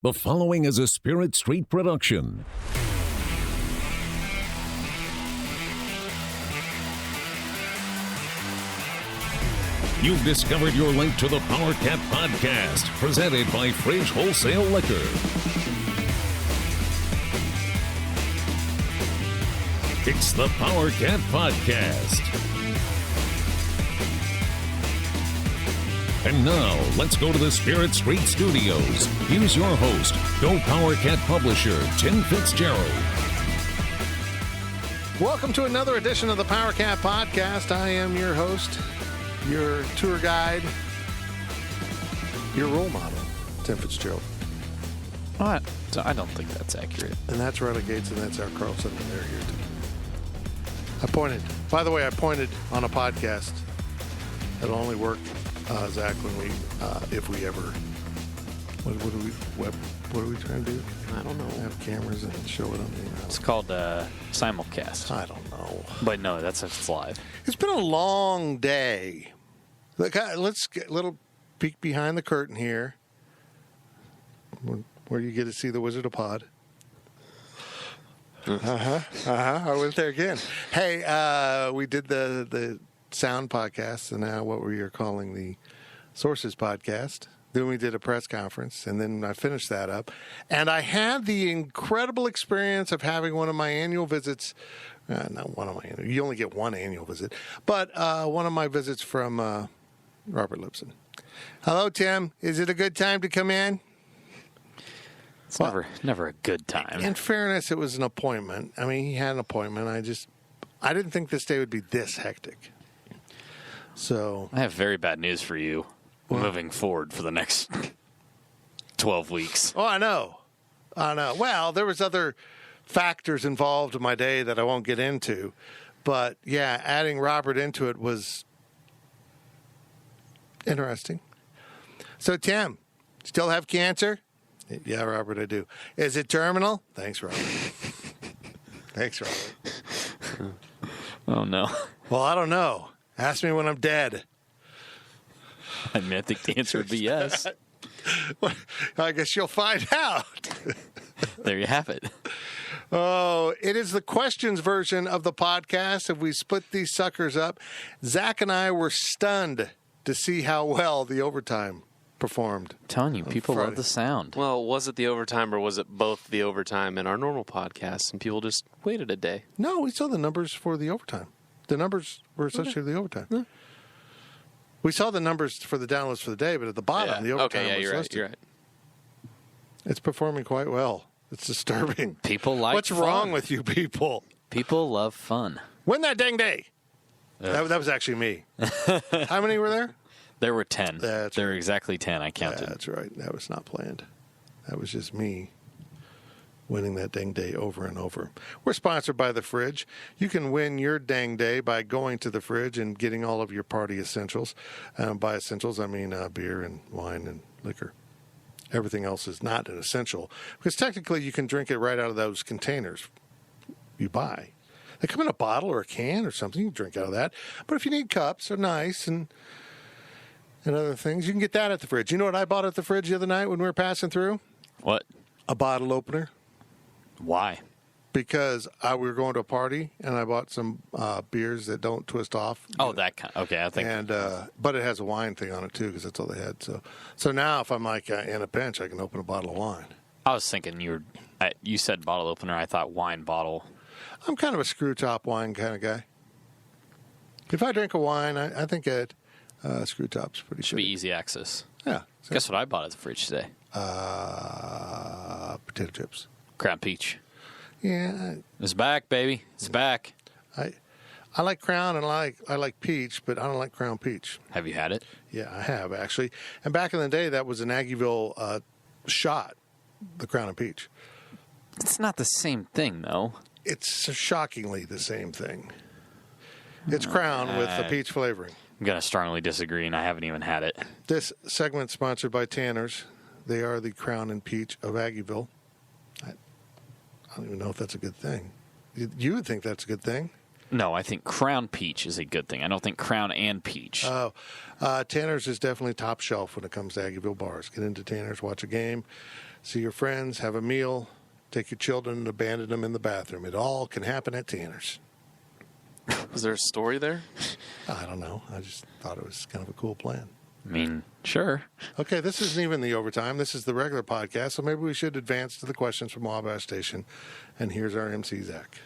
The following is a Spirit Street production. You've discovered your link to the Power Cat Podcast, presented by Fridge Wholesale Liquor. It's the Power Cat Podcast. And now, let's go to the Spirit Street Studios. Here's your host, Go Power Cat publisher, Tim Fitzgerald. Welcome to another edition of the Power Cat Podcast. I am your host, your tour guide, your role model, Tim Fitzgerald. What? I don't think that's accurate. And that's Renegades, and that's our Carlson, and they're here too. By the way, I pointed on a podcast. It'll only work, Zach, when we, if we ever, what are we trying to do? I don't know. Have cameras and show it on the. It's called simulcast. I don't know. But no, that's if it's live. It's been a long day. Let's get a little peek behind the curtain here, where you get to see the Wizard of Pod. I went there again. Hey, we did the sound podcast, and now what we are calling the Sources podcast. Then we did a press conference, and then I finished that up. And I had the incredible experience of having one of my annual visits. Not one of my annual. You only get one annual visit. But one of my visits from Robert Lipson. Hello, Tim. Is it a good time to come in? It's never a good time. In fairness, it was an appointment. I mean, he had an appointment. I didn't think this day would be this hectic. So I have very bad news for you moving forward for the next 12 weeks. Oh, I know. Well, there was other factors involved in my day that I won't get into. But, yeah, adding Robert into it was interesting. So, Tim, still have cancer? Yeah, Robert, I do. Is it terminal? Thanks, Robert. Thanks, Robert. Oh, no. Well, I don't know. Ask me when I'm dead. I mean, I think the answer would be yes. Well, I guess you'll find out. There you have it. Oh, it is the questions version of the podcast. If we split these suckers up, Zach and I were stunned to see how well the overtime performed. I'm telling you, people love the sound. Well, was it the overtime or was it both the overtime and our normal podcast and people just waited a day? No, we saw the numbers for the overtime. The numbers were associated with the overtime. Yeah. We saw the numbers for the downloads for the day, but at the bottom, the overtime was listed. You're right. It's performing quite well. It's disturbing. People like What's fun. wrong with you people? People love fun. Win that dang day. That was actually me. How many were there? There were 10. There were exactly 10. I counted. That's right. That was not planned. That was just me winning that dang day over and over. We're sponsored by The Fridge. You can win your dang day by going to The Fridge and getting all of your party essentials. By essentials, I mean beer and wine and liquor. Everything else is not an essential, because technically you can drink it right out of those containers you buy. They come in a bottle or a can or something. You can drink out of that. But if you need cups, they're nice and other things, you can get that at The Fridge. You know what I bought at The Fridge the other night when we were passing through? What? A bottle opener. Why? Because we were going to a party, and I bought some beers that don't twist off. Oh, that kind. Okay, I think. And but it has a wine thing on it too, because that's all they had. So now, if I'm like in a pinch, I can open a bottle of wine. I was thinking you said bottle opener. I thought wine bottle. I'm kind of a screw top wine kind of guy. If I drink a wine, I think screw top's pretty. Should be easy access. Yeah. So. Guess what I bought at the fridge today? Potato chips. Crown Peach. Yeah. It's back, baby. It's back. I like Crown and I like Peach, but I don't like Crown Peach. Have you had it? Yeah, I have, actually. And back in the day, that was an Aggieville shot, the Crown and Peach. It's not the same thing, though. It's shockingly the same thing. It's Crown with the peach flavoring. I'm going to strongly disagree, and I haven't even had it. This segment sponsored by Tanner's. They are the Crown and Peach of Aggieville. I don't even know if that's a good thing. You would think that's a good thing. No, I think Crown Peach is a good thing. I don't think Crown and Peach. Oh, Tanner's is definitely top shelf when it comes to Aggieville bars. Get into Tanner's, watch a game, see your friends, have a meal, take your children and abandon them in the bathroom. It all can happen at Tanner's. Was there a story there? I don't know. I just thought it was kind of a cool plan. I mean, sure. Okay, this isn't even the overtime. This is the regular podcast, so maybe we should advance to the questions from Wabash Station. And here's our MC, Zach.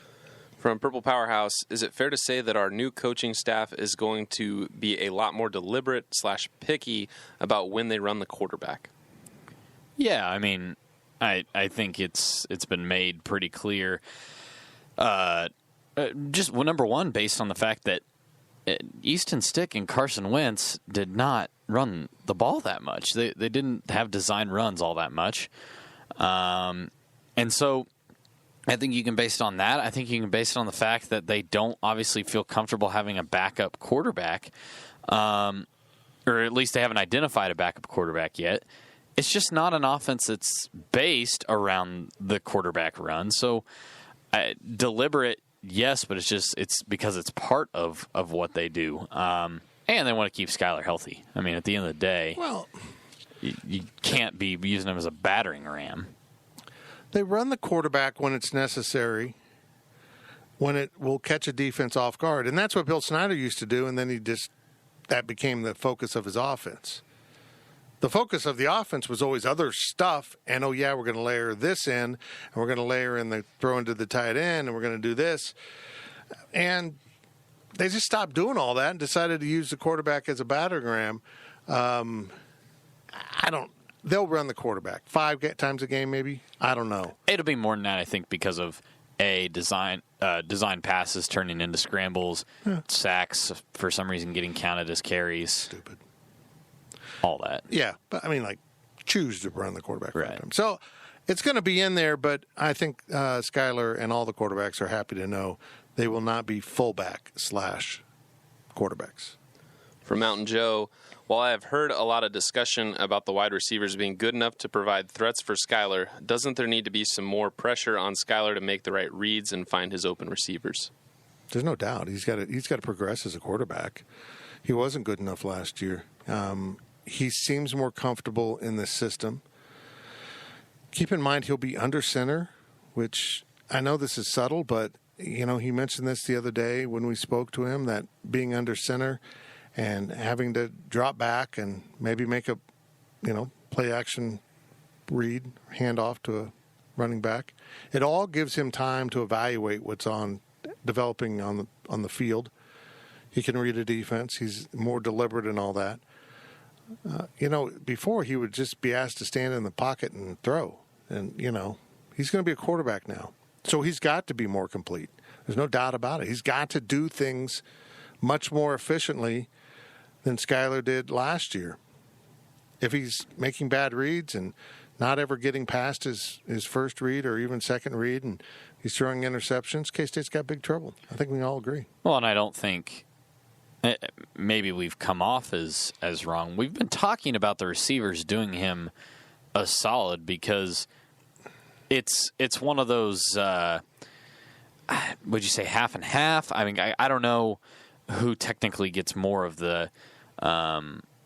From Purple Powerhouse, is it fair to say that our new coaching staff is going to be a lot more deliberate / picky about when they run the quarterback? Yeah, I mean, I think it's been made pretty clear. Just number one, based on the fact that Easton Stick and Carson Wentz did not run the ball that much. They didn't have design runs all that much. And so I think you can base it on that. I think you can base it on the fact that they don't obviously feel comfortable having a backup quarterback, or at least they haven't identified a backup quarterback yet. It's just not an offense that's based around the quarterback run. So deliberate, yes, but it's because it's part of what they do. And they want to keep Skylar healthy. I mean, at the end of the day, well, you can't be using him as a battering ram. They run the quarterback when it's necessary, when it will catch a defense off guard. And that's what Bill Snyder used to do, and then that became the focus of his offense. The focus of the offense was always other stuff, and we're going to layer this in, and we're going to layer in the throw into the tight end, and we're going to do this. And they just stopped doing all that and decided to use the quarterback as a battering ram. They'll run the quarterback 5 times a game, maybe. I don't know. It'll be more than that, I think, because of design passes turning into scrambles, sacks for some reason getting counted as carries. Stupid. All that. Yeah, but I mean, choose to run the quarterback. Right. So it's going to be in there, but I think Skylar and all the quarterbacks are happy to know they will not be fullback / quarterbacks. From Mountain Joe, while I have heard a lot of discussion about the wide receivers being good enough to provide threats for Skylar, doesn't there need to be some more pressure on Skylar to make the right reads and find his open receivers? There's no doubt. He's got to progress as a quarterback. He wasn't good enough last year. He seems more comfortable in this system. Keep in mind he'll be under center, which I know this is subtle, but he mentioned this the other day when we spoke to him, that being under center and having to drop back and maybe make a play action read, hand off to a running back. It all gives him time to evaluate what's developing on the field. He can read a defense. He's more deliberate and all that. Before he would just be asked to stand in the pocket and throw. And, he's going to be a quarterback now. So he's got to be more complete. There's no doubt about it. He's got to do things much more efficiently than Skylar did last year. If he's making bad reads and not ever getting past his first read or even second read and he's throwing interceptions, K-State's got big trouble. I think we all agree. Well, and I don't think maybe we've come off as wrong. We've been talking about the receivers doing him a solid because it's one of those, would you say half and half? I mean, I don't know who technically gets more of the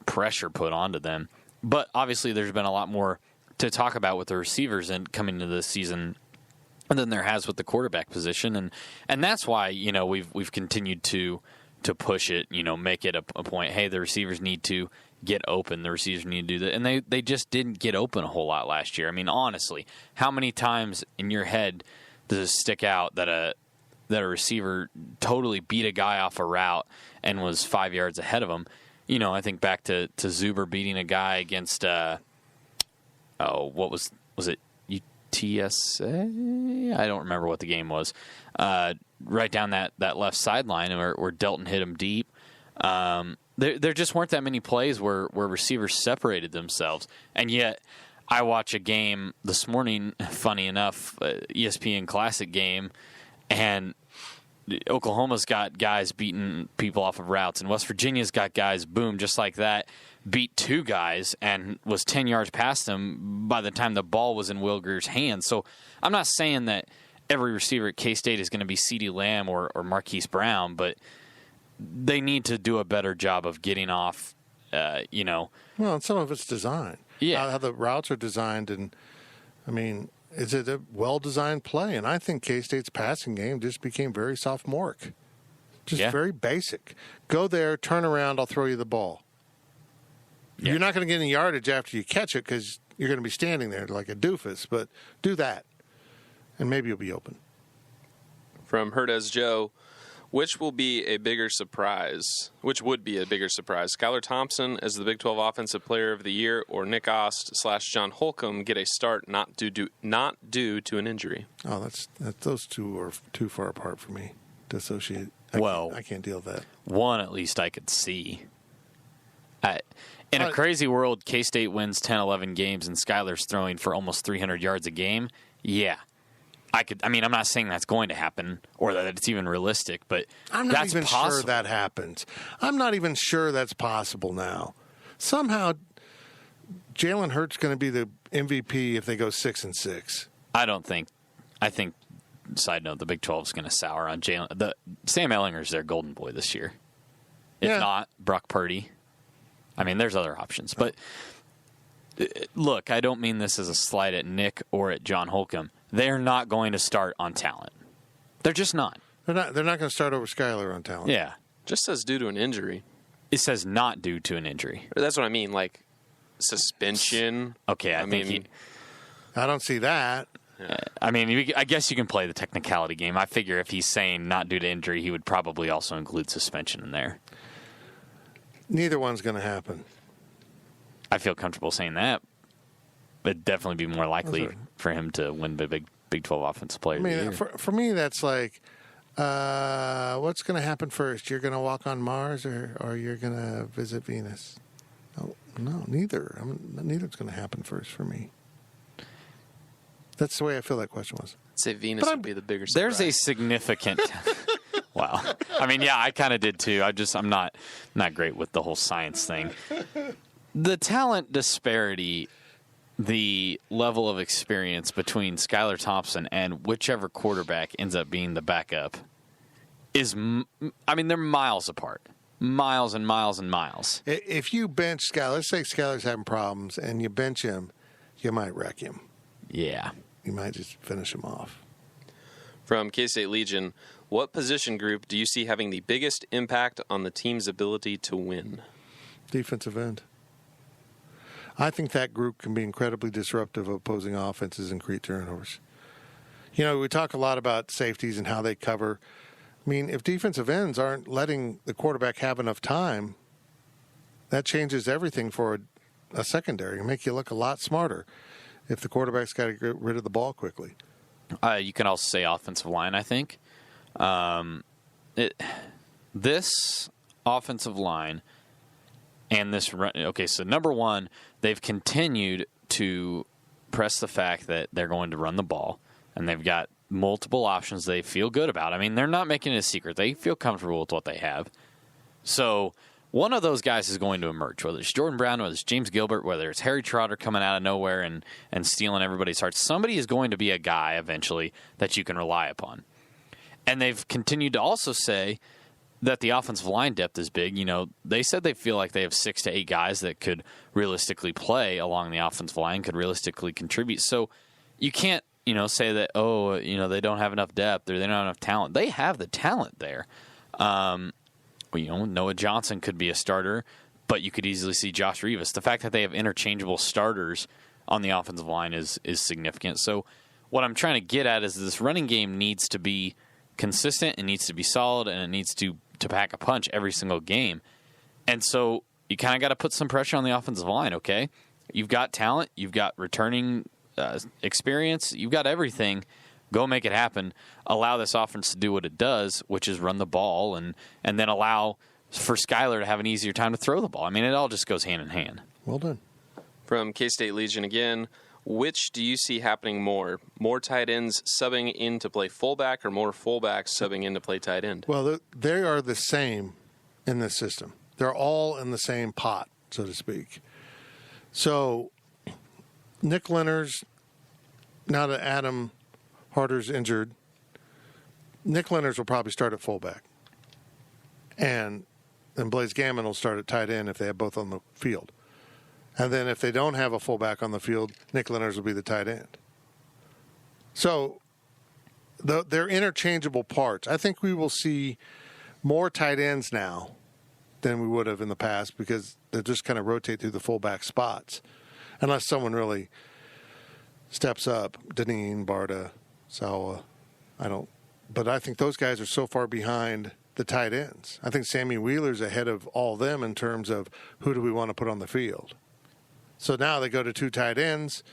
pressure put onto them. But obviously there's been a lot more to talk about with the receivers and coming into this season than there has with the quarterback position. And that's why, we've continued to push it, make it a point. Hey, the receivers need to get open. The receivers need to do that. And they just didn't get open a whole lot last year. I mean, honestly, how many times in your head does it stick out that a receiver totally beat a guy off a route and was 5 yards ahead of him? I think back to Zuber beating a guy against, what was it? UTSA? I don't remember what the game was. Right down that left sideline where Delton hit him deep. There just weren't that many plays where receivers separated themselves. And yet I watch a game this morning, funny enough, ESPN Classic game, and Oklahoma's got guys beating people off of routes, and West Virginia's got guys, boom, just like that, beat two guys and was 10 yards past them by the time the ball was in Will Greer's hands. So I'm not saying that every receiver at K-State is going to be CeeDee Lamb or Marquise Brown, but they need to do a better job of getting off, Well, and some of it's design. Yeah. How the routes are designed, and I mean, is it a well-designed play? And I think K-State's passing game just became very sophomoric. Just very basic. Go there, turn around, I'll throw you the ball. Yeah. You're not going to get any yardage after you catch it because you're going to be standing there like a doofus, but do that, and maybe you'll be open. From Herdez Joe, which would be a bigger surprise? Skylar Thompson as the Big 12 Offensive Player of the Year, or Nick Ost / John Holcomb get a start not due to an injury? Oh, those two are too far apart for me to associate. I can't deal with that. One at least I could see. In a crazy world, K-State wins 10, 11 games, and Skylar's throwing for almost 300 yards a game. Yeah. I'm not saying that's going to happen or that it's even realistic, but I'm not that's even possible. sure that happens. I'm not even sure that's possible now. Somehow, Jalen Hurts going to be the MVP if they go 6-6. I think. Side note: the Big 12 is going to sour on Jalen. Sam Ehlinger's their golden boy this year. If not, Brock Purdy. I mean, there's other options, but look, I don't mean this as a slight at Nick or at John Holcomb. They're not going to start on talent. They're just not. They're not going to start over Skylar on talent. Yeah. Just says due to an injury. It says not due to an injury. That's what I mean, like suspension. Okay, I don't see that. Yeah. I guess you can play the technicality game. I figure if he's saying not due to injury, he would probably also include suspension in there. Neither one's going to happen. I feel comfortable saying that. It'd definitely be more likely for him to win the Big 12 Offensive Player of the Year. For me, that's like, what's going to happen first? You're going to walk on Mars or you're going to visit Venus? Oh, no, neither. Neither's going to happen first for me. That's the way I feel that question was. I'd say Venus would be the bigger surprise. There's a significant... Wow. I kind of did too. I'm not great with the whole science thing. The talent disparity, the level of experience between Skylar Thompson and whichever quarterback ends up being the backup is, they're miles apart. Miles and miles and miles. If you bench Skylar, let's say Skylar's having problems, and you bench him, you might wreck him. Yeah. You might just finish him off. From K-State Legion, what position group do you see having the biggest impact on the team's ability to win? Defensive end. I think that group can be incredibly disruptive of opposing offenses and create turnovers. We talk a lot about safeties and how they cover. If defensive ends aren't letting the quarterback have enough time, that changes everything for a secondary and make you look a lot smarter if the quarterback's got to get rid of the ball quickly. You can also say offensive line, I think. This offensive line and this run. Okay, so number one, they've continued to press the fact that they're going to run the ball, and they've got multiple options they feel good about. They're not making it a secret. They feel comfortable with what they have. So one of those guys is going to emerge, whether it's Jordan Brown, whether it's James Gilbert, whether it's Harry Trotter coming out of nowhere and stealing everybody's hearts. Somebody is going to be a guy eventually that you can rely upon. And they've continued to also say that the offensive line depth is big. They said they feel like they have 6 to 8 guys that could realistically play along the offensive line, could realistically contribute. So you can't, say that, they don't have enough depth or they don't have enough talent. They have the talent there. Noah Johnson could be a starter, but you could easily see Josh Rivas. The fact that they have interchangeable starters on the offensive line is significant. So what I'm trying to get at is this running game needs to be consistent, it needs to be solid, and it needs to pack a punch every single game. And so you kind of got to put some pressure on the offensive line, okay? You've got talent, you've got returning experience, you've got everything. Go make it happen. Allow this offense to do what it does, which is run the ball, and then allow for Skylar to have an easier time to throw the ball. It all just goes hand in hand. Well done. From K-State Legion again, which do you see happening more? More tight ends subbing in to play fullback or more fullbacks subbing in to play tight end? Well, they are the same in this system. They're all in the same pot, so to speak. So Nick Leonard's, now that Adam Harder's injured, Nick Leonard's will probably start at fullback. And then Blaise Gammon will start at tight end if they have both on the field. And then if they don't have a fullback on the field, Nick Leonard's will be the tight end. So they're interchangeable parts. I think we will see more tight ends now than we would have in the past because they just kind of rotate through the fullback spots. Unless someone really steps up. Deneen, Barta, Sawa. But I think those guys are so far behind the tight ends. I think Sammy Wheeler's ahead of all them in terms of who do we want to put on the field. So now they go to 2 tight ends.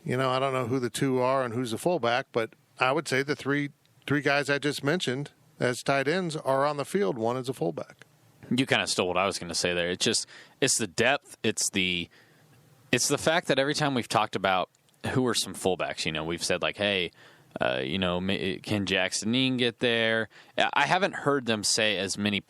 I don't know who the 2 are and who's the fullback, but I would say the three guys I just mentioned as tight ends are on the field. One is a fullback. You kind of stole what I was going to say there. It's the depth. It's the fact that every time we've talked about who are some fullbacks, we've said like, hey, can Jackson Dean get there? I haven't heard them say as many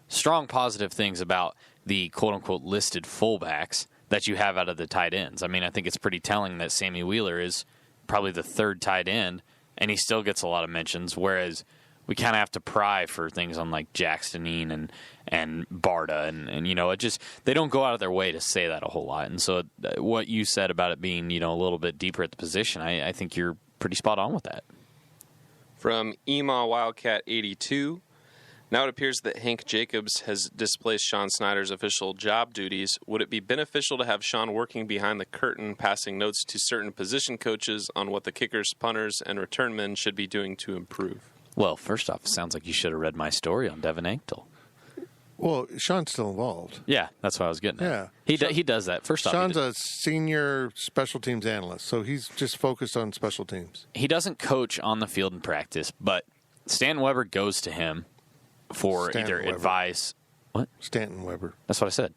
strong positive things about the quote-unquote listed fullbacks that you have out of the tight ends. I mean, I think it's pretty telling that Sammy Wheeler is probably the 3rd tight end, and he still gets a lot of mentions, whereas we kind of have to pry for things on like Jackson Dean and Barta, and they don't go out of their way to say that a whole lot. And so what you said about it being, a little bit deeper at the position, I think you're pretty spot on with that. From Ema Wildcat 82, now it appears that Hank Jacobs has displaced Sean Snyder's official job duties. Would it be beneficial to have Sean working behind the curtain, passing notes to certain position coaches on what the kickers, punters, and return men should be doing to improve? Well, first off, it sounds like you should have read my story on Devin Anktel. Well, Sean's still involved. Yeah, that's what I was getting at. Yeah. He does that. First off, Sean's a senior special teams analyst, so he's just focused on special teams. He doesn't coach on the field in practice, but Stan Weber goes to him for either advice. What? Stanton Weber. That's what I said.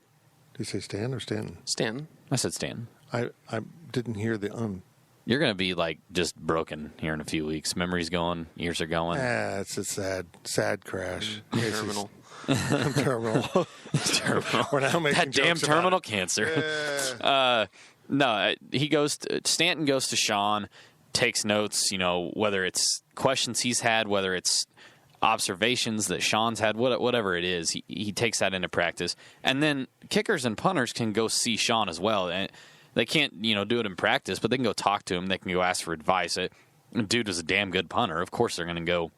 Did you say Stan or Stanton? Stanton. I said Stanton. I didn't hear the You're going to be like just broken here in a few weeks. Memory's going, ears are going. It's a sad crash. Terminal. Terminal. We're now making that damn jokes terminal about cancer. Yeah. No, Stanton goes to Sean, takes notes, whether it's questions he's had, whether it's observations that Sean's had, whatever it is, he takes that into practice. And then kickers and punters can go see Sean as well. And they can't, do it in practice, but they can go talk to him. They can go ask for advice. Dude was a damn good punter. Of course they're going to go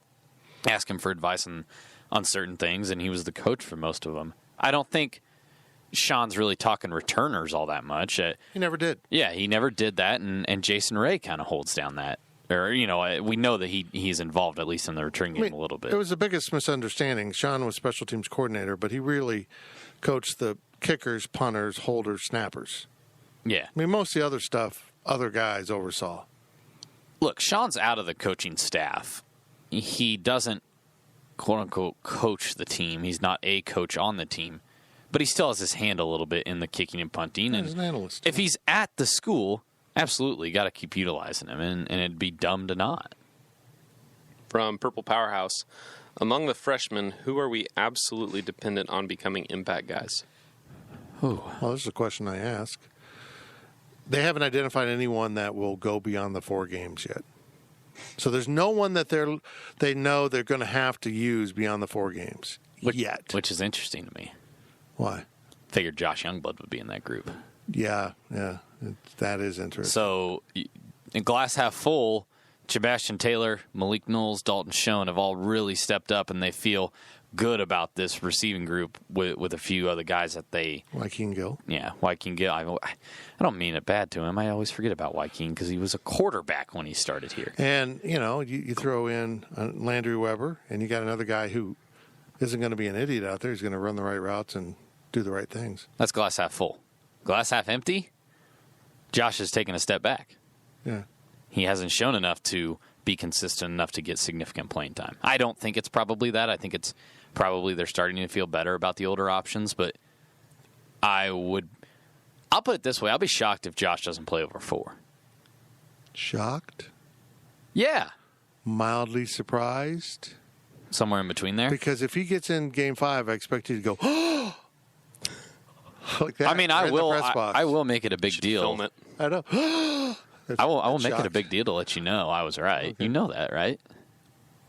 ask him for advice on certain things, and he was the coach for most of them. I don't think Sean's really talking returners all that much. He never did. Yeah, he never did that, and Jason Ray kind of holds down that. Or, we know that he's involved, at least in the return game, a little bit. It was the biggest misunderstanding. Sean was special teams coordinator, but he really coached the kickers, punters, holders, snappers. Yeah. I mean, most of the other stuff, other guys oversaw. Look, Sean's out of the coaching staff. He doesn't, quote-unquote, coach the team. He's not a coach on the team. But he still has his hand a little bit in the kicking and punting. And he's an analyst. If he's at the school, absolutely, got to keep utilizing him, and it'd be dumb to not. From Purple Powerhouse, among the freshmen, who are we absolutely dependent on becoming impact guys? Well, this is a question I ask. They haven't identified anyone that will go beyond the 4 games yet. So there's no one that they know they're going to have to use beyond the 4 games yet. Which is interesting to me. Why? Figured Josh Youngblood would be in that group. Yeah. That is interesting. So, in glass half full, Sebastian Taylor, Malik Knowles, Dalton Schoen have all really stepped up, and they feel good about this receiving group with a few other guys that they... Joaquin Gill. Yeah, Joaquin Gill. I don't mean it bad to him. I always forget about Joaquin because he was a quarterback when he started here. And, you throw in Landry Weber, and you got another guy who isn't going to be an idiot out there. He's going to run the right routes and do the right things. That's glass half full. Glass half empty, Josh has taken a step back. Yeah. He hasn't shown enough to be consistent enough to get significant playing time. I don't think it's probably that. I think it's probably they're starting to feel better about the older options, but I'll put it this way. I'll be shocked if Josh doesn't play over 4. Shocked? Yeah. Mildly surprised? Somewhere in between there? Because if he gets in Game 5, I expect you to go, oh! Like that. I mean, I will make it a big deal. Film it. I know. I will make it a big deal to let you know I was right. Okay. You know that, right?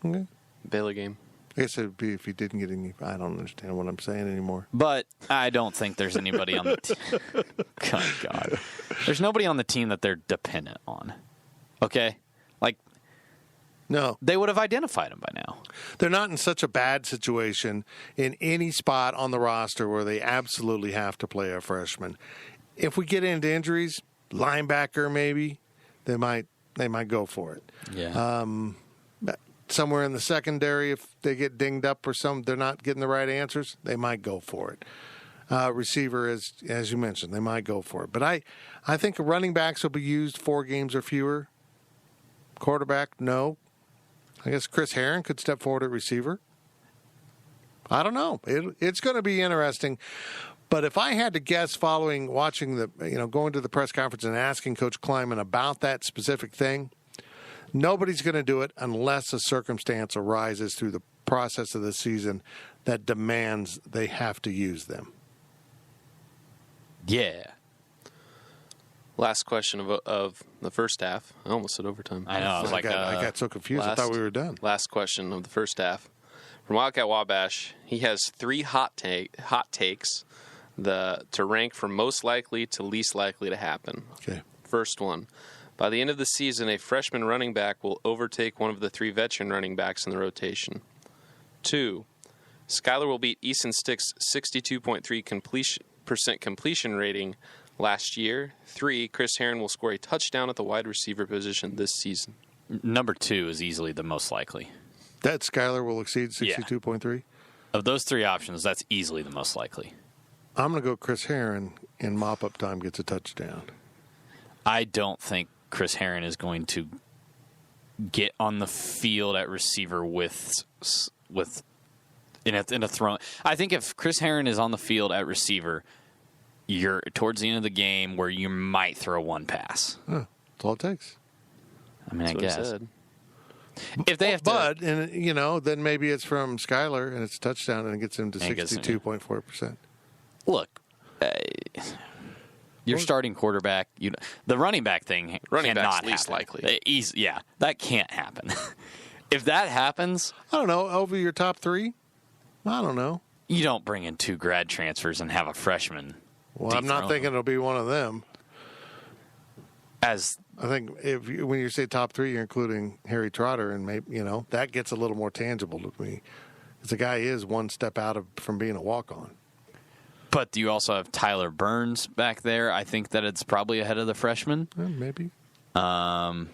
Okay. Baylor game. I guess it would be if he didn't get any. I don't understand what I'm saying anymore. But I don't think there's anybody on the team. God. There's nobody on the team that they're dependent on. Okay? Like, No. they would have identified him by now. They're not in such a bad situation in any spot on the roster where they absolutely have to play a freshman. If we get into injuries, linebacker maybe, they might go for it. Yeah. Somewhere in the secondary, if they get dinged up or they're not getting the right answers, they might go for it. Receiver, as you mentioned, they might go for it. But I think running backs will be used 4 games or fewer. Quarterback, no. I guess Chris Herron could step forward at receiver. I don't know. It's going to be interesting. But if I had to guess going to the press conference and asking Coach Kleiman about that specific thing, nobody's going to do it unless a circumstance arises through the process of the season that demands they have to use them. Yeah. Last question of the first half. I almost said overtime. I know. I got so confused. I thought we were done. Last question of the first half. From Wildcat Wabash, he has 3 hot takes to rank from most likely to least likely to happen. Okay. First one. By the end of the season, a freshman running back will overtake one of the 3 veteran running backs in the rotation. 2. Skylar will beat Easton Stick's 62.3% completion rating last year. 3. Chris Herron will score a touchdown at the wide receiver position this season. Number 2 is easily the most likely. That Skylar will exceed 62.3? Of those 3 options, that's easily the most likely. I'm going to go Chris Herron in mop-up time gets a touchdown. I don't think Chris Herron is going to get on the field at receiver with in a throw. I think if Chris Herron is on the field at receiver, you're towards the end of the game where you might throw one pass. That's all it takes. I mean, That's I what guess. he said. If they have then maybe it's from Skylar and it's a touchdown and it gets him to 62.4%. Look, your starting quarterback, the running back thing Running back's cannot least happen. likely. That can't happen. If that happens, I don't know. Over your top 3? I don't know. you don't bring in 2 grad transfers and have a freshman. Well, I'm not thinking it'll be one of them. I think when you say top 3, you're including Harry Trotter, and maybe that gets a little more tangible to me. Because the guy is one step out from being a walk-on. But do you also have Tyler Burns back there? I think that it's probably ahead of the freshman. Maybe. I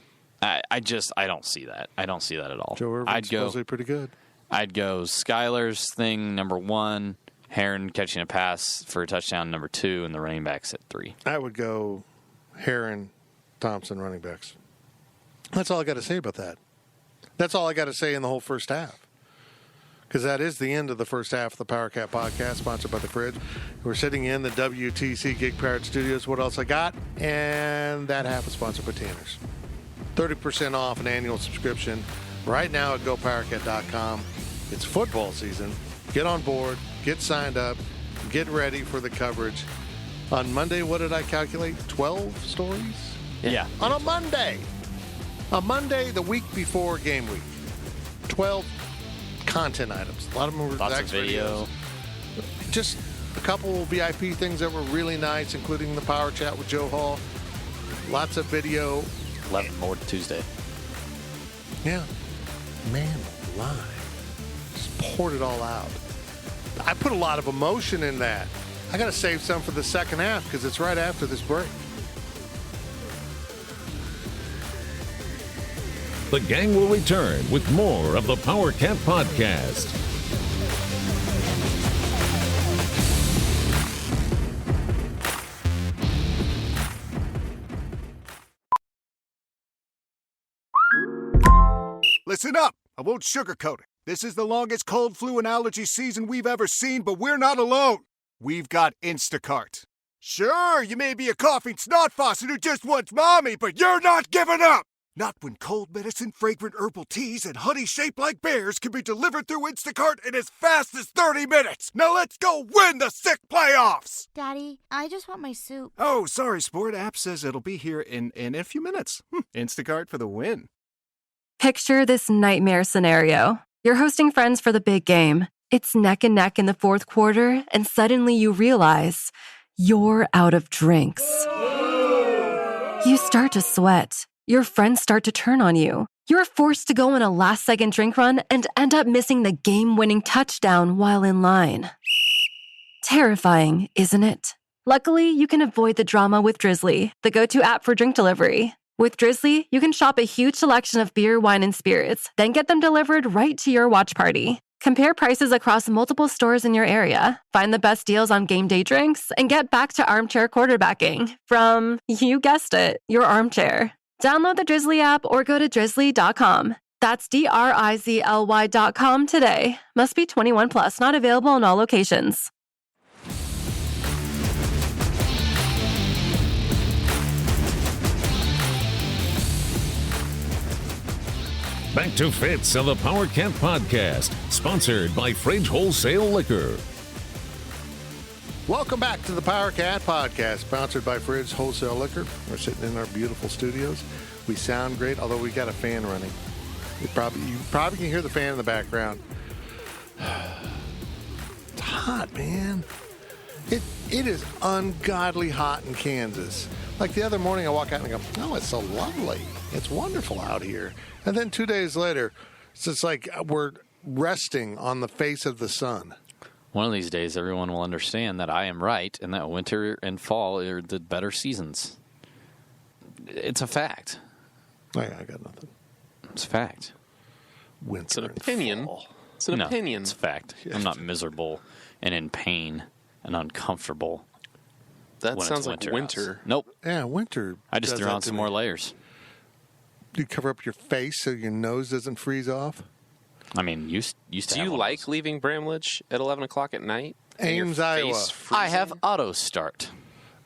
don't see that. I don't see that at all. Joe Irvin's supposedly pretty good. I'd go Skylar's thing number 1, Herron catching a pass for a touchdown number 2, and the running backs at 3. I would go Herron, Thompson, running backs. That's all I got to say about that. That's all I got to say in the whole first half. Because that is the end of the first half of the Power Cat podcast, sponsored by The Fridge. We're sitting in the WTC Gig Parrot Studios. What else I got? And that half is sponsored by Tanner's. 30% off an annual subscription right now at GoPowerCat.com. It's football season. Get on board. Get signed up. Get ready for the coverage. On Monday, what did I calculate? 12 stories? Yeah. On a Monday. A Monday the week before game week. 12 content items. A lot of them were Lots of video. videos. Just a couple VIP things that were really nice, including the Power Chat with Joe Hall. Lots of video. 11 more Tuesday. Yeah. Man alive. Just poured it all out. I put a lot of emotion in that. I got to save some for the second half because it's right after this break. The gang will return with more of the Power Cat Podcast. Listen up. I won't sugarcoat it. This is the longest cold, flu, and allergy season we've ever seen, but we're not alone. We've got Instacart. Sure, you may be a coughing snot faucet who just wants mommy, but you're not giving up. Not when cold medicine, fragrant herbal teas, and honey shaped like bears can be delivered through Instacart in as fast as 30 minutes. Now let's go win the sick playoffs. Daddy, I just want my soup. Oh, sorry, Sport. App says it'll be here in a few minutes. Instacart for the win. Picture this nightmare scenario. You're hosting friends for the big game. It's neck and neck in the fourth quarter, and suddenly you realize you're out of drinks. You start to sweat. Your friends start to turn on you. You're forced to go on a last-second drink run and end up missing the game-winning touchdown while in line. Terrifying, isn't it? Luckily, you can avoid the drama with Drizzly, the go-to app for drink delivery. With Drizzly, you can shop a huge selection of beer, wine, and spirits, then get them delivered right to your watch party. Compare prices across multiple stores in your area, find the best deals on game day drinks, and get back to armchair quarterbacking from, you guessed it, your armchair. Download the Drizzly app or go to drizzly.com. That's DRIZLY.com today. Must be 21 plus, not available in all locations. Back to Fitz of the Power Cat Podcast, sponsored by Fridge Wholesale Liquor. Welcome back to the Power Cat Podcast, sponsored by Fridge Wholesale Liquor. We're sitting in our beautiful studios. We sound great, although we got a fan running. You probably can hear the fan in the background. It's hot, man. It is ungodly hot in Kansas. Like the other morning, I walk out and I go, oh, it's so lovely. It's wonderful out here. And then 2 days later, it's just like we're resting on the face of the sun. One of these days, everyone will understand that I am right and that winter and fall are the better seasons. It's a fact. I got nothing. It's a fact. Winter It's an opinion. Fall. It's an opinion. It's a fact. I'm not miserable and in pain and uncomfortable. That when sounds it's like winter. Nope. Yeah, winter. I just does threw that on to some me. more layers. Do you cover up your face so your nose doesn't freeze off? I mean, used to Do have you one of like those. leaving Bramlage at 11 o'clock at night? and your Ames, face Iowa. I have freezing? auto start.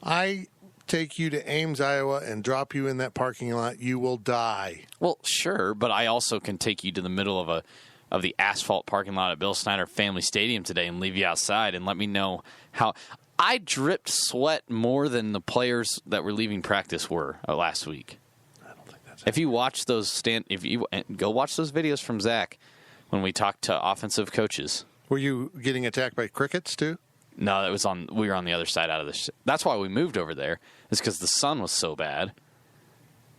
I take you to Ames, Iowa, and drop you in that parking lot, you will die. Well, sure, but I also can take you to the middle of the asphalt parking lot at Bill Snyder Family Stadium today and leave you outside and let me know how I dripped sweat more than the players that were leaving practice were last week. I don't think that's If you watch those go watch those videos from Zach when we talked to offensive coaches. Were you getting attacked by crickets too? No, we were on the other side out of this. That's why we moved over there. Is because the sun was so bad.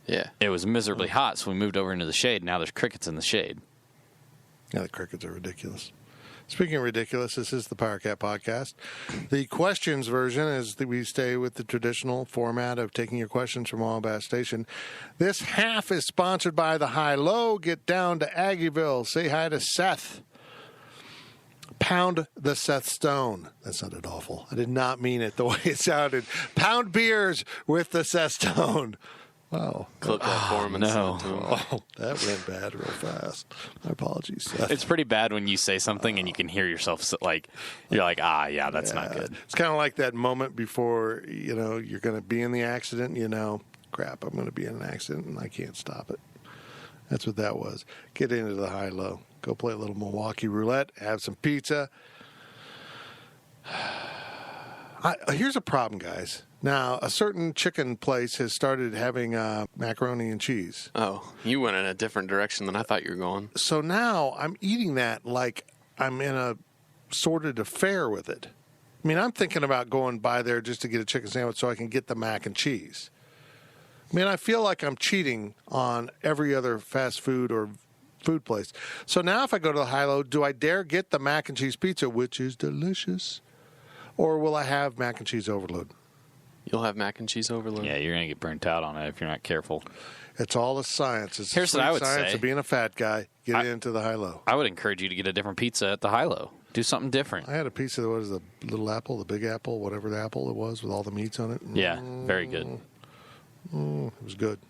Yeah. It was miserably hot, so we moved over into the shade. Now there's crickets in the shade. Yeah, the crickets are ridiculous. Speaking of ridiculous, this is the Power Cat Podcast. The questions version is that we stay with the traditional format of taking your questions from Wabash Station. This half is sponsored by the High Low. Get down to Aggieville. Say hi to Seth. Pound the Seth Stone. That sounded awful. I did not mean it the way it sounded. Pound beers with the Seth Stone. Wow. Clip that for him and no. send it to him. Oh, that went bad real fast. My apologies, Seth. It's pretty bad when you say something and you can hear yourself like you're like, yeah, that's not good. It's kind of like that moment before, you're going to be in the accident, crap, I'm going to be in an accident and I can't stop it. That's what that was. Get into the high-low. Go play a little Milwaukee roulette. Have some pizza. Here's a problem, guys. Now, a certain chicken place has started having macaroni and cheese. Oh, you went in a different direction than I thought you were going. So now I'm eating that like I'm in a sordid affair with it. I mean, I'm thinking about going by there just to get a chicken sandwich so I can get the mac and cheese. I mean, I feel like I'm cheating on every other fast food or food place. So now if I go to the High-Low, do I dare get the mac and cheese pizza, which is delicious, or will I have mac and cheese overload? You'll have mac and cheese overload. Yeah, you're gonna get burnt out on it if you're not careful. It's all a science. It's Here's the what I sweet would science say. of being a fat guy. Get into the High-Low. I would encourage you to get a different pizza at the High-Low. Do something different. I had a pizza that was the little apple, the big apple, whatever the apple it was, with all the meats on it. Yeah, very good. It was good.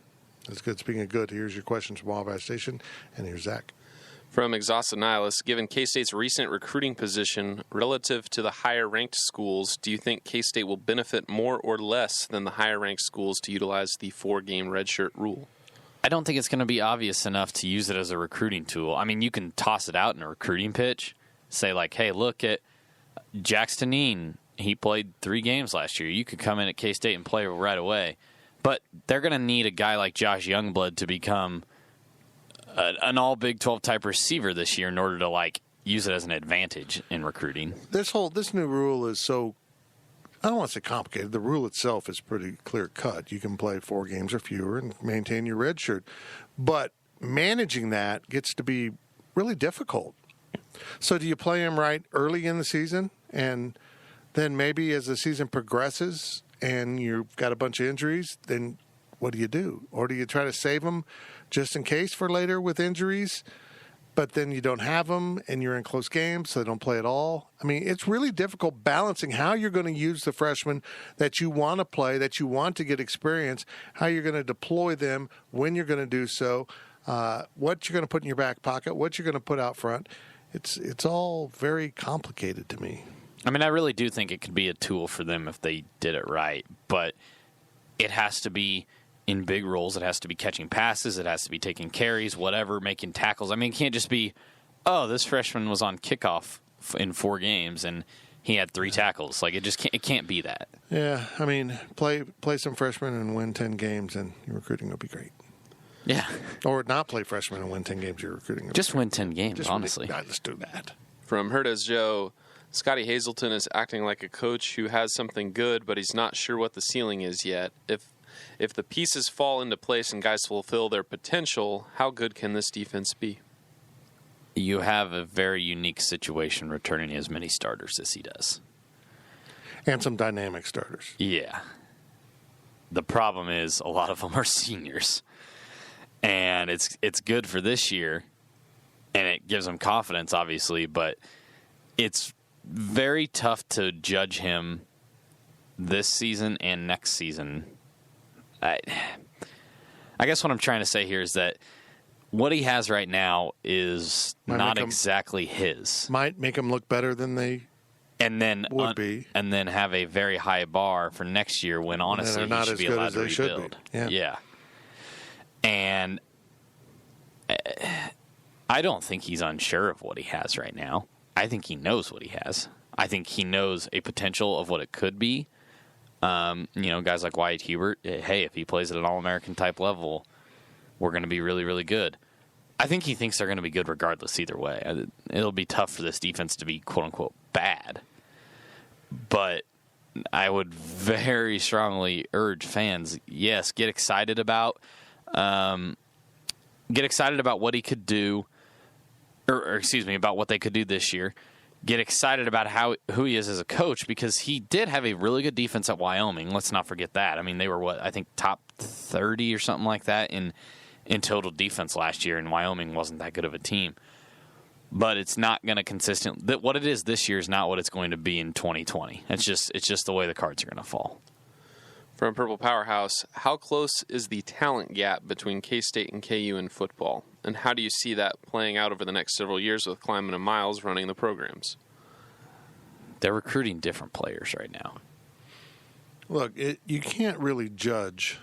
It's good. Speaking of good, here's your questions from Wabash Station, and here's Zach. From Exhausted Nihilist, given K-State's recent recruiting position relative to the higher-ranked schools, do you think K-State will benefit more or less than the higher-ranked schools to utilize the 4-game redshirt rule? I don't think it's going to be obvious enough to use it as a recruiting tool. I mean, you can toss it out in a recruiting pitch, say like, hey, look at Jackson Dean. He played 3 games last year. You could come in at K-State and play right away. But they're going to need a guy like Josh Youngblood to become an all Big 12 type receiver this year in order to use it as an advantage in recruiting. This new rule is so I don't want to say complicated. The rule itself is pretty clear cut. You can play 4 games or fewer and maintain your red shirt. But managing that gets to be really difficult. So do you play him right early in the season, and then maybe as the season progresses and you've got a bunch of injuries, then what do? Or do you try to save him just in case for later with injuries, but then you don't have them and you're in close games, so they don't play at all? I mean, it's really difficult balancing how you're going to use the freshmen that you want to play, that you want to get experience, how you're going to deploy them, when you're going to do so, what you're going to put in your back pocket, what you're going to put out front. It's all very complicated to me. I mean, I really do think it could be a tool for them if they did it right, but it has to be in big roles. It has to be catching passes. It has to be taking carries, whatever, making tackles. I mean, it can't just be, oh, this freshman was on kickoff in 4 games and he had 3 tackles. Like, it can't be that. Yeah, I mean, play some freshmen and win 10 games and your recruiting will be great. Yeah. Or not play freshmen and win 10 games, your recruiting will Just win 10 games, honestly. Let's do that. From Herdez Joe, Scotty Hazelton is acting like a coach who has something good, but he's not sure what the ceiling is yet. If the pieces fall into place and guys fulfill their potential, how good can this defense be? You have a very unique situation returning as many starters as he does. And some dynamic starters. Yeah. The problem is a lot of them are seniors. And it's good for this year, and it gives them confidence, obviously, but it's very tough to judge him this season and next season. I guess what I'm trying to say here is that what he has right now is not exactly his. Might make him look better than they would be. And then have a very high bar for next year when, honestly, he should be allowed to rebuild. Yeah. And I don't think he's unsure of what he has right now. I think he knows what he has. I think he knows a potential of what it could be. Guys like Wyatt Hubert, hey, if he plays at an All-American type level, we're going to be really, really good. I think he thinks they're going to be good regardless either way. It'll be tough for this defense to be, quote-unquote, bad. But I would very strongly urge fans, yes, get excited about what he could do, about what they could do this year. Get excited about who he is as a coach, because he did have a really good defense at Wyoming. Let's not forget that. I mean, they were, I think top 30 or something like that in total defense last year, and Wyoming wasn't that good of a team. But it's not going to what it is this year is not what it's going to be in 2020. It's just the way the cards are going to fall. From Purple Powerhouse, how close is the talent gap between K-State and KU in football? And how do you see that playing out over the next several years with Kleiman and Miles running the programs? They're recruiting different players right now. Look, you can't really judge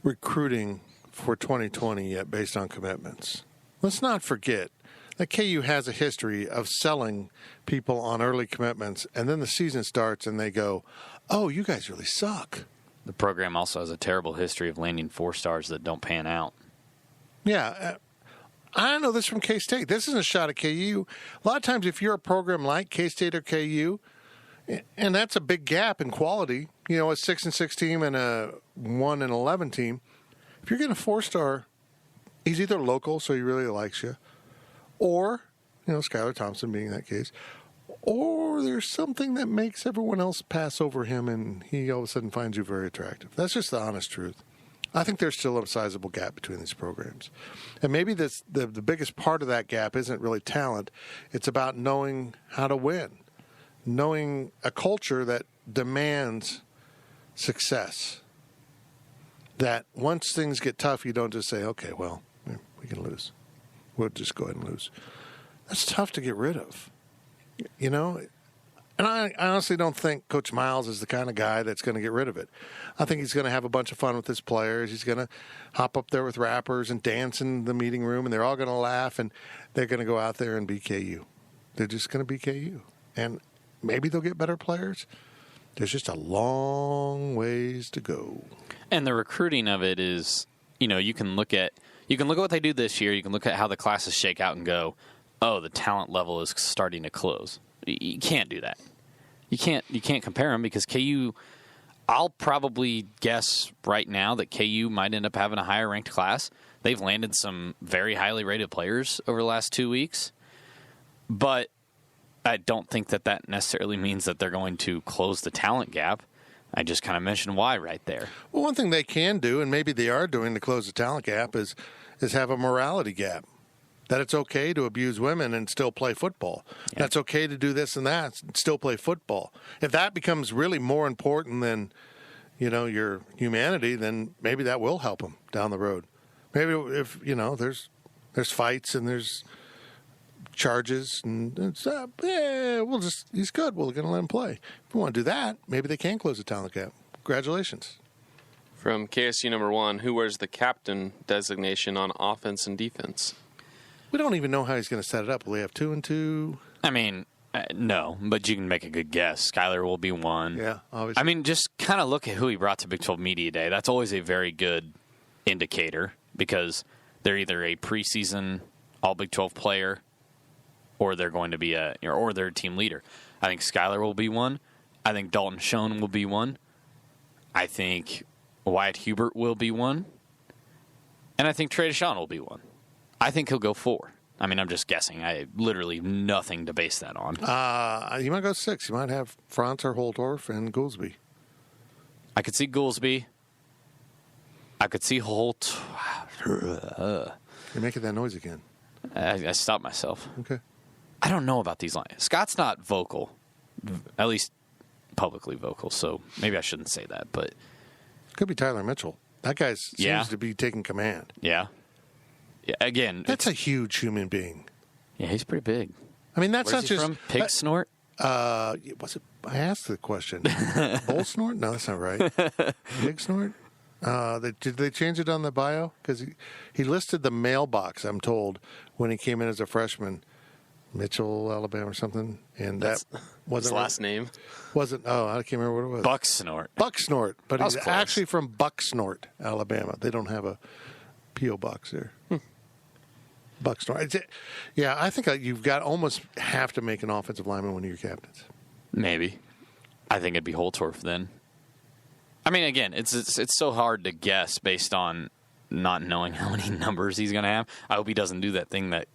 recruiting for 2020 yet based on commitments. Let's not forget that KU has a history of selling people on early commitments, and then the season starts and they go, oh, you guys really suck. The program also has a terrible history of landing 4-stars that don't pan out. Yeah. I know this from K-State. This isn't a shot at KU. A lot of times if you're a program like K-State or KU, and that's a big gap in quality, a 6-6 team and a 1-11 team, if you're getting a 4-star, he's either local, so he really likes you, or, Skylar Thompson being that case, or there's something that makes everyone else pass over him and he all of a sudden finds you very attractive. That's just the honest truth. I think there's still a sizable gap between these programs. And maybe the biggest part of that gap isn't really talent. It's about knowing how to win, knowing a culture that demands success. That once things get tough, you don't just say, okay, well, we can lose. We'll just go ahead and lose. That's tough to get rid of. And I honestly don't think Coach Miles is the kind of guy that's going to get rid of it. I think he's going to have a bunch of fun with his players. He's going to hop up there with rappers and dance in the meeting room, and they're all going to laugh, and they're going to go out there and be KU. They're just going to be KU. And maybe they'll get better players. There's just a long ways to go. And the recruiting of it is, you can look at what they do this year. You can look at how the classes shake out and go, oh, the talent level is starting to close. You can't do that. You can't compare them because KU. I'll probably guess right now that KU might end up having a higher ranked class. They've landed some very highly rated players over the last 2 weeks, but I don't think that necessarily means that they're going to close the talent gap. I just kind of mentioned why right there. Well, one thing they can do, and maybe they are doing to close the talent gap, is have a morality gap. That it's okay to abuse women and still play football. Yeah. That's okay to do this and that and still play football. If that becomes really more important than, your humanity, then maybe that will help them down the road. Maybe if, there's fights and there's charges and it's, he's good. We're going to let him play. If we want to do that, maybe they can close the talent gap. Congratulations. From KSU number 1, who wears the captain designation on offense and defense? We don't even know how he's going to set it up. Will he have 2 and 2? I mean, no, but you can make a good guess. Skylar will be 1. Yeah, obviously. I mean, just kind of look at who he brought to Big 12 Media Day. That's always a very good indicator because they're either a preseason all Big 12 player or they're going to be or they're a team leader. I think Skylar will be 1. I think Dalton Schoen will be 1. I think Wyatt Hubert will be 1. And I think Trey Deshawn will be 1. I think he'll go 4. I mean, I'm just guessing. I literally nothing to base that on. You might go 6. You might have Franz or Holdorf and Goolsby. I could see Goolsby. I could see Holt. You're making that noise again. I stopped myself. Okay. I don't know about these lines. Scott's not vocal, at least publicly vocal, so maybe I shouldn't say that. But could be Tyler Mitchell. That guy seems to be taking command. Yeah. Yeah, again, that's a huge human being. Yeah, he's pretty big. I mean, that's Where's not he just from? Pig snort. Was it? I asked the question. Bull snort? No, that's not right. Pig snort. Did they change it on the bio? Because he listed the mailbox. I'm told when he came in as a freshman, Mitchell, Alabama, or something, and that wasn't his last name. Wasn't? Oh, I can't remember what it was. Buck snort. Buck snort, but he's close. actually from Buck Snort, Alabama. They don't have a P.O. box there. Buck snort. Yeah, I think you've got almost have to make an offensive lineman one of your captains. Maybe. I think it'd be Holtorf then. I mean, again, it's so hard to guess based on not knowing how many numbers he's going to have. I hope he doesn't do that thing that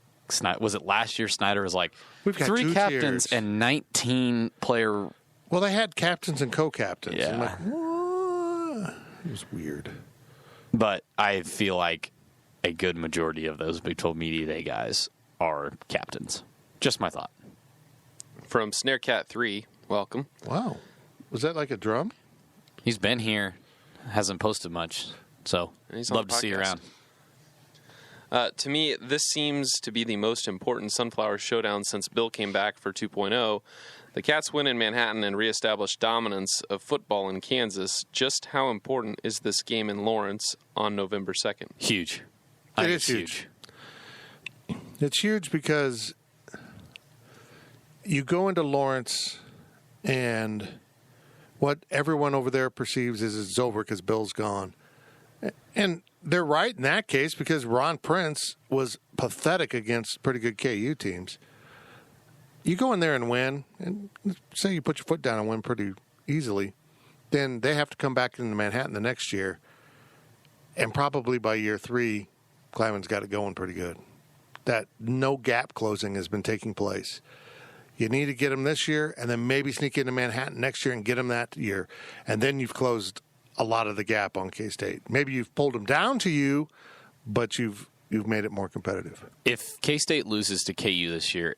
was it last year? Snyder was like, we've got 3 captains tiers. and 19 player. Well, they had captains and co-captains. Yeah. I'm like, what? It was weird. But I feel like a good majority of those Big 12 Media Day guys are captains. Just my thought. From Snarecat 3, welcome. Wow. Was that like a drum? He's been here, hasn't posted much, so love to see you around. To me, this seems to be the most important Sunflower showdown since Bill came back for 2.0. The Cats win in Manhattan and reestablish dominance of football in Kansas. Just how important is this game in Lawrence on November 2nd? Huge. It is huge. It's huge because you go into Lawrence and what everyone over there perceives is it's over because Bill's gone. And they're right in that case because Ron Prince was pathetic against pretty good KU teams. You go in there and win, and say you put your foot down and win pretty easily, then they have to come back into Manhattan the next year. And probably by year 3, Kleiman's got it going pretty good. That no gap closing has been taking place. You need to get him this year and then maybe sneak into Manhattan next year and get him that year. And then you've closed a lot of the gap on K-State. Maybe you've pulled them down to you, but you've made it more competitive. If K-State loses to KU this year,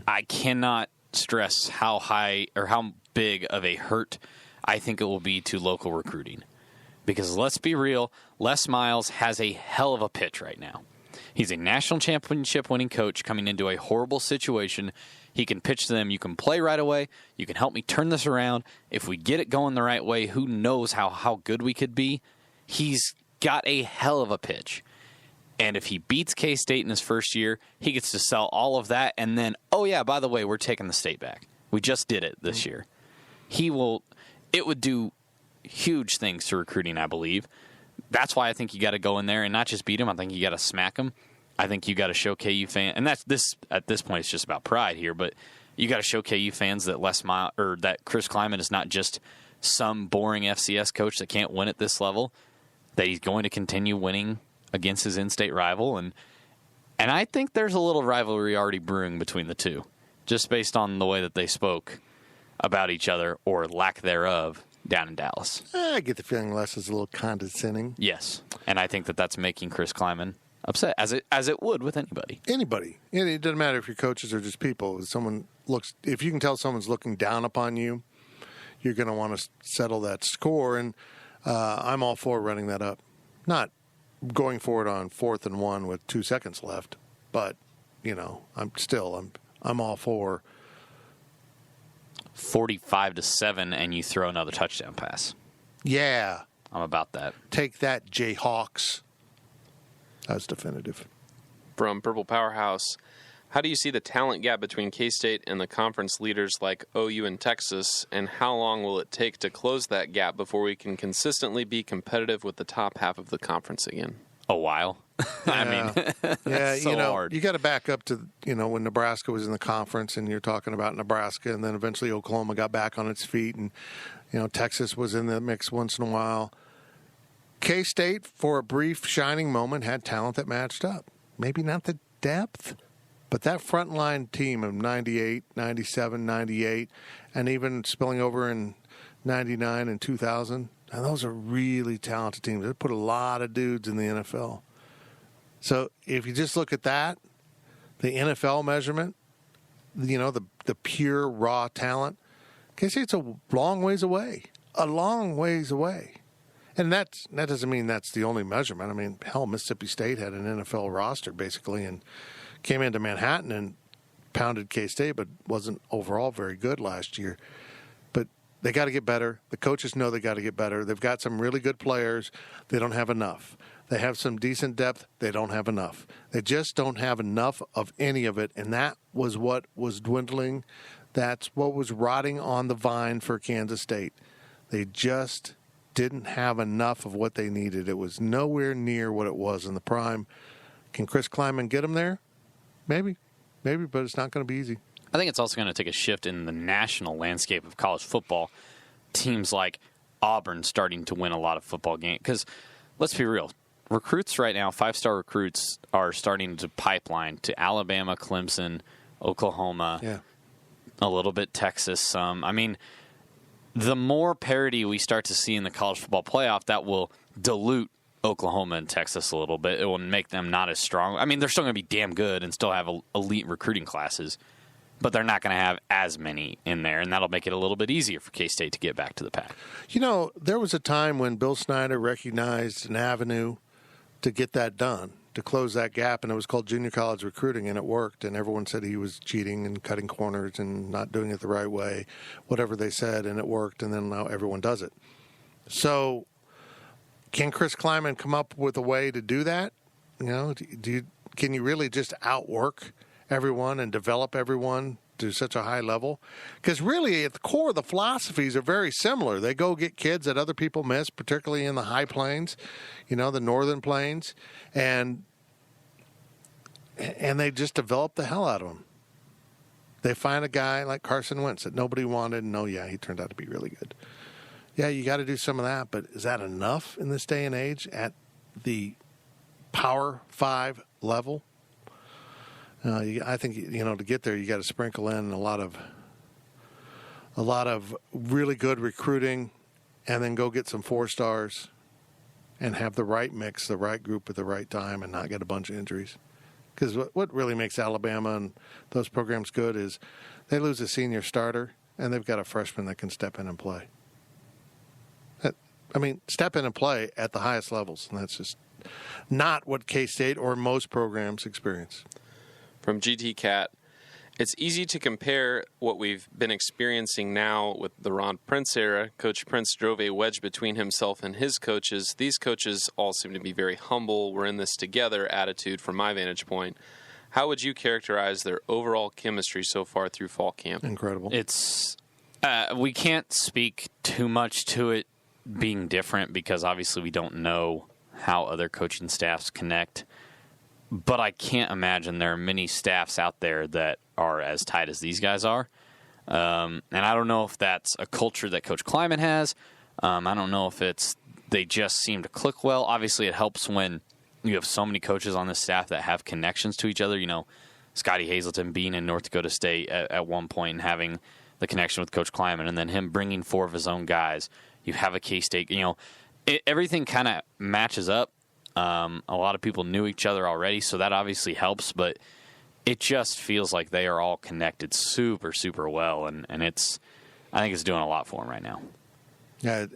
I cannot stress how high or how big of a hurt I think it will be to local recruiting. Because let's be real, Les Miles has a hell of a pitch right now. He's a national championship winning coach coming into a horrible situation. He can pitch to them, you can play right away, you can help me turn this around. If we get it going the right way, who knows how good we could be. He's got a hell of a pitch. And if he beats K-State in his first year, he gets to sell all of that. And then, oh yeah, by the way, we're taking the state back. We just did it this year. It would do huge things to recruiting, I believe. That's why I think you got to go in there and not just beat him. I think you got to smack him. I think you got to show KU fan, and at this point, it's just about pride here. But you got to show KU fans that that Chris Kleiman is not just some boring FCS coach that can't win at this level, that he's going to continue winning against his in-state rival. And I think there's a little rivalry already brewing between the two, just based on the way that they spoke about each other, or lack thereof, down in Dallas. I get the feeling Les is a little condescending. Yes, and I think that that's making Chris Kleiman upset, as it would with anybody. Anybody. It doesn't matter if your coaches are just people. If you can tell someone's looking down upon you, you're going to want to settle that score, and I'm all for running that up. Not going for it on 4th and 1 with 2 seconds left, but I'm all for 45-7, and you throw another touchdown pass. Yeah, I'm about that. Take that, Jayhawks. That's definitive. From Purple Powerhouse, how do you see the talent gap between K-State and the conference leaders like OU and Texas, and how long will it take to close that gap before we can consistently be competitive with the top half of the conference again? A while. I mean, yeah, so hard. You got to back up to, when Nebraska was in the conference, and you're talking about Nebraska, and then eventually Oklahoma got back on its feet, and, Texas was in the mix once in a while. K-State, for a brief shining moment, had talent that matched up. Maybe not the depth, but that frontline team of 98, 97, 98, and even spilling over in 99 and 2000, and those are really talented teams. They put a lot of dudes in the NFL. So if you just look at that, the NFL measurement, the pure raw talent, K-State's a long ways away. A long ways away. And that doesn't mean that's the only measurement. I mean, hell, Mississippi State had an NFL roster basically and came into Manhattan and pounded K-State, but wasn't overall very good last year. But they got to get better. The coaches know they got to get better. They've got some really good players. They don't have enough. They have some decent depth. They don't have enough. They just don't have enough of any of it, and that was what was dwindling. That's what was rotting on the vine for Kansas State. They just didn't have enough of what they needed. It was nowhere near what it was in the prime. Can Chris Kleiman get them there? Maybe, but it's not going to be easy. I think it's also going to take a shift in the national landscape of college football. Teams like Auburn starting to win a lot of football games. Because let's be real, recruits right now, 5-star recruits, are starting to pipeline to Alabama, Clemson, Oklahoma, a little bit Texas, some. I mean, the more parity we start to see in the college football playoff, that will dilute Oklahoma and Texas a little bit. It will make them not as strong. I mean, they're still going to be damn good and still have elite recruiting classes, but they're not going to have as many in there, and that'll make it a little bit easier for K-State to get back to the pack. There was a time when Bill Snyder recognized an avenue to get that done, to close that gap, and it was called junior college recruiting, and it worked, and everyone said he was cheating and cutting corners and not doing it the right way, whatever they said, and it worked, and then now everyone does it. So can Chris Kleiman come up with a way to do that? Can you really just outwork everyone and develop everyone to such a high level? Because really, at the core, the philosophies are very similar. They go get kids that other people miss, particularly in the high plains, the northern plains, and they just develop the hell out of them. They find a guy like Carson Wentz that nobody wanted, and he turned out to be really good. Yeah, you got to do some of that, but is that enough in this day and age at the Power 5 level? I think to get there, you got to sprinkle in a lot of really good recruiting, and then go get some 4-stars, and have the right mix, the right group at the right time, and not get a bunch of injuries. Because what really makes Alabama and those programs good is they lose a senior starter, and they've got a freshman that can step in and play. Step in and play at the highest levels, and that's just not what K-State or most programs experience. From GT Cat, it's easy to compare what we've been experiencing now with the Ron Prince era. Coach Prince drove a wedge between himself and his coaches. These coaches all seem to be very humble, we're in this together attitude from my vantage point. How would you characterize their overall chemistry so far through fall camp? Incredible. It's we can't speak too much to it being different because obviously we don't know how other coaching staffs connect. but I can't imagine there are many staffs out there that are as tight as these guys are. And I don't know if that's a culture that Coach Kleiman has. I don't know if it's they just seem to click well. Obviously, it helps when you have so many coaches on the staff that have connections to each other. You know, Scotty Hazelton being in North Dakota State at one point and having the connection with Coach Kleiman, and then him bringing 4 of his own guys. You have a K-State. You know, everything kind of matches up. A lot of people knew each other already, so that obviously helps, but it just feels like they are all connected super, super well, and I think it's doing a lot for them right now. Yeah,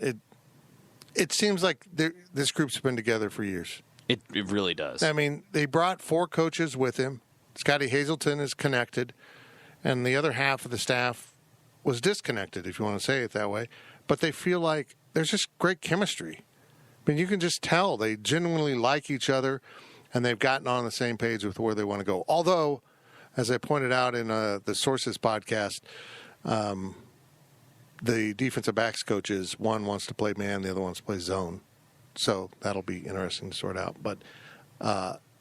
it seems like this group's been together for years. It really does. I mean, they brought 4 coaches with him. Scotty Hazelton is connected, and the other half of the staff was disconnected, if you want to say it that way. But they feel like there's just great chemistry. I mean, you can just tell they genuinely like each other, and they've gotten on the same page with where they want to go. Although, as I pointed out in the Sources podcast, the defensive backs coaches, one wants to play man, the other wants to play zone. So that'll be interesting to sort out. But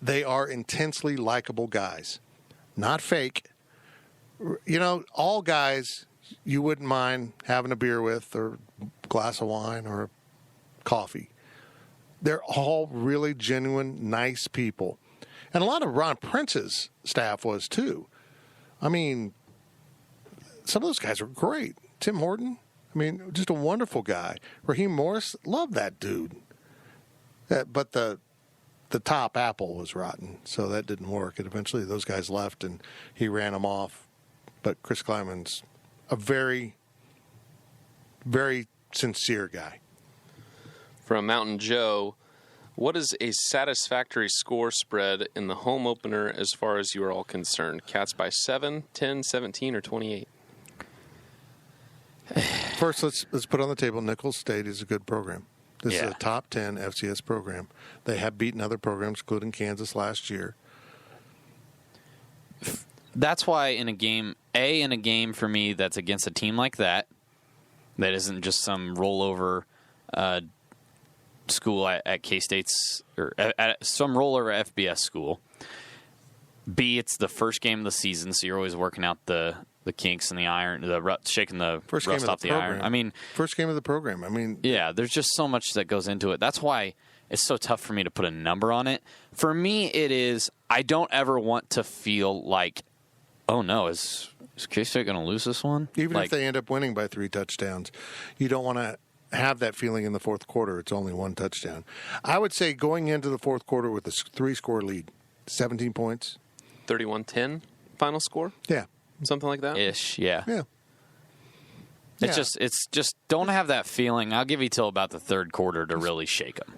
they are intensely likable guys, not fake. You know, all guys you wouldn't mind having a beer with or a glass of wine or coffee. They're all really genuine, nice people. And a lot of Ron Prince's staff was too. I mean, some of those guys were great. Tim Horton, I mean, just a wonderful guy. Raheem Morris, loved that dude. But the top apple was rotten, so that didn't work. And eventually those guys left, and he ran them off. But Chris Kleiman's a very, very sincere guy. From Mountain Joe, what is a satisfactory score spread in the home opener as far as you are all concerned? Cats by 7, 10, 17, or 28? First, let's put on the table Nicholls State is a good program. This is Yeah. a top 10 FCS program. They have beaten other programs, including Kansas last year. That's why in a game for me that's against a team like that isn't just some rollover school at K-State's or at some rollover FBS school. B, it's the first game of the season, so you're always working out the kinks and the iron, shaking the First rust game off of the the program. iron. I mean, first game of the program. I mean, yeah, there's just so much that goes into it. That's why it's so tough for me to put a number on it. For me, it is I don't ever want to feel like, oh no, is K-State going to lose this one? even if they end up winning by 3 touchdowns, you don't want to have that feeling in the fourth quarter. It's only 1 touchdown. I would say going into the fourth quarter with a 3-score lead, 17 points. 31-10 final score? Yeah. Something like that? ish, yeah. Yeah. It's just don't have that feeling. I'll give you till about the third quarter to really shake them.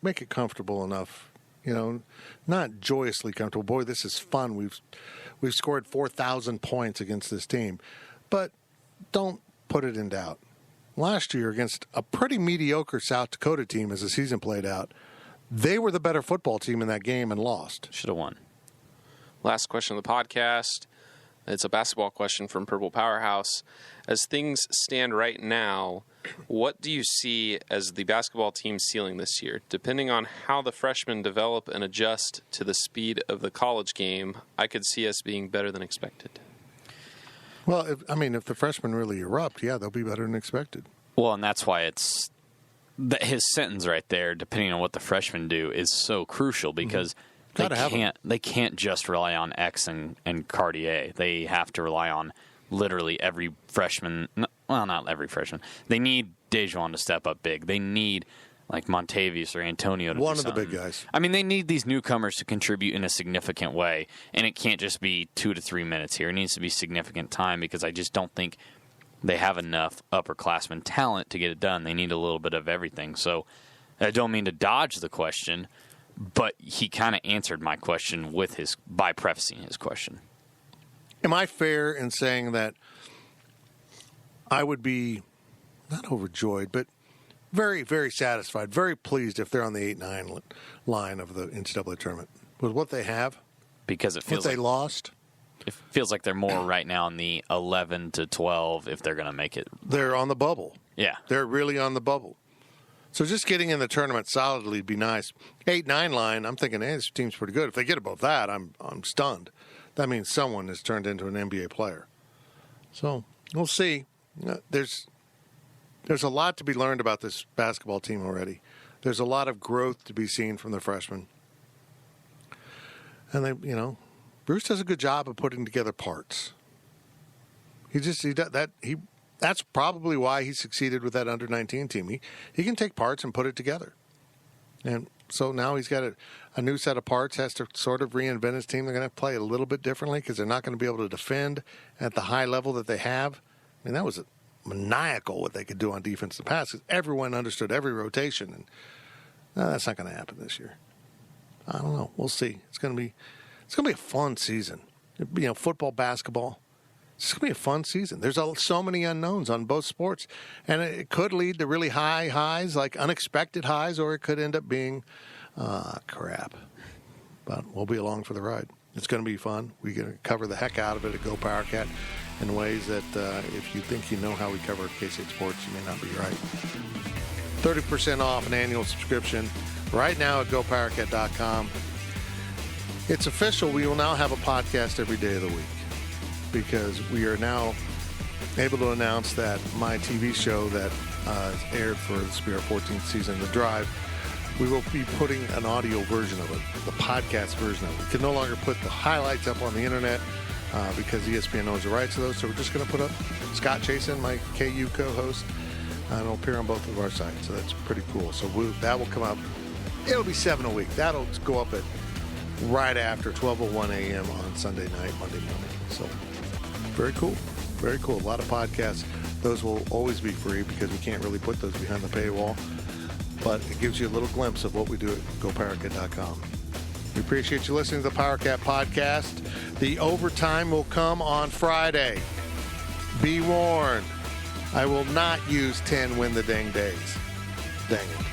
Make it comfortable enough, you know, not joyously comfortable. Boy, this is fun. We've scored 4,000 points against this team, but don't put it in doubt. Last year against a pretty mediocre South Dakota team as the season played out, they were the better football team in that game and lost. Should have won. Last question of the podcast. It's a basketball question from Purple Powerhouse. As things stand right now, what do you see as the basketball team's ceiling this year? Depending on how the freshmen develop and adjust to the speed of the college game, I could see us being better than expected. Well, if the freshmen really erupt, yeah, they'll be better than expected. Well, and that's why it's his sentence right there, depending on what the freshmen do, is so crucial because they can't just rely on X and Cartier. They have to rely on literally every freshman. Well, not every freshman. They need Dejuan to step up big. They need like Montavious or Antonio to do One of something. the big guys. I mean, they need these newcomers to contribute in a significant way, and it can't just be 2 to 3 minutes here. It needs to be significant time because I just don't think they have enough upperclassmen talent to get it done. They need a little bit of everything. So I don't mean to dodge the question, but he kind of answered my question by prefacing his question. Am I fair in saying that I would be not overjoyed, but very, very satisfied, very pleased if they're on the 8-9 line of the NCAA tournament with what they have? Because it feels what they lost? It feels like they're more right now in the 11 to 12 if they're going to make it. They're on the bubble. Yeah. They're really on the bubble. So just getting in the tournament solidly would be nice. 8-9 line, I'm thinking, hey, this team's pretty good. If they get above that, I'm stunned. That means someone has turned into an NBA player. So we'll see. There's a lot to be learned about this basketball team already. There's a lot of growth to be seen from the freshmen. And Bruce does a good job of putting together parts. That's probably why he succeeded with that under-19 team. He can take parts and put it together. And so now he's got a new set of parts, has to sort of reinvent his team. They're going to play a little bit differently because they're not going to be able to defend at the high level that they have. I mean, that was maniacal what they could do on defense in the past because everyone understood every rotation. And that's not going to happen this year. I don't know. We'll see. It's going to be a fun season. Football, basketball. It's going to be a fun season. There's so many unknowns on both sports, and it could lead to really high highs, like unexpected highs, or it could end up being crap. But we'll be along for the ride. It's going to be fun. We're going to cover the heck out of it at Go Power Cat in ways that if you think you know how we cover K-State sports, you may not be right. 30% off an annual subscription right now at GoPowerCat.com. It's official. We will now have a podcast every day of the week, because we are now able to announce that my TV show that aired for the Spirit 14th season, The Drive, we will be putting an audio version of it, the podcast version of it. We can no longer put the highlights up on the internet because ESPN owns the rights to those, so we're just going to put up Scott Chasen, my KU co-host, and it'll appear on both of our sites, so that's pretty cool. So that will come up. It'll be 7 a week. That'll go up at right after 12:01 a.m. on Sunday night, Monday morning. So very cool. Very cool. A lot of podcasts. Those will always be free because we can't really put those behind the paywall. But it gives you a little glimpse of what we do at GoPowerCat.com. We appreciate you listening to the PowerCat podcast. The overtime will come on Friday. Be warned. I will not use 10 win the dang days. Dang it.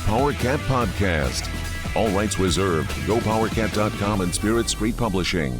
PowerCat Podcast. All rights reserved. GoPowerCat.com and Spirit Street Publishing.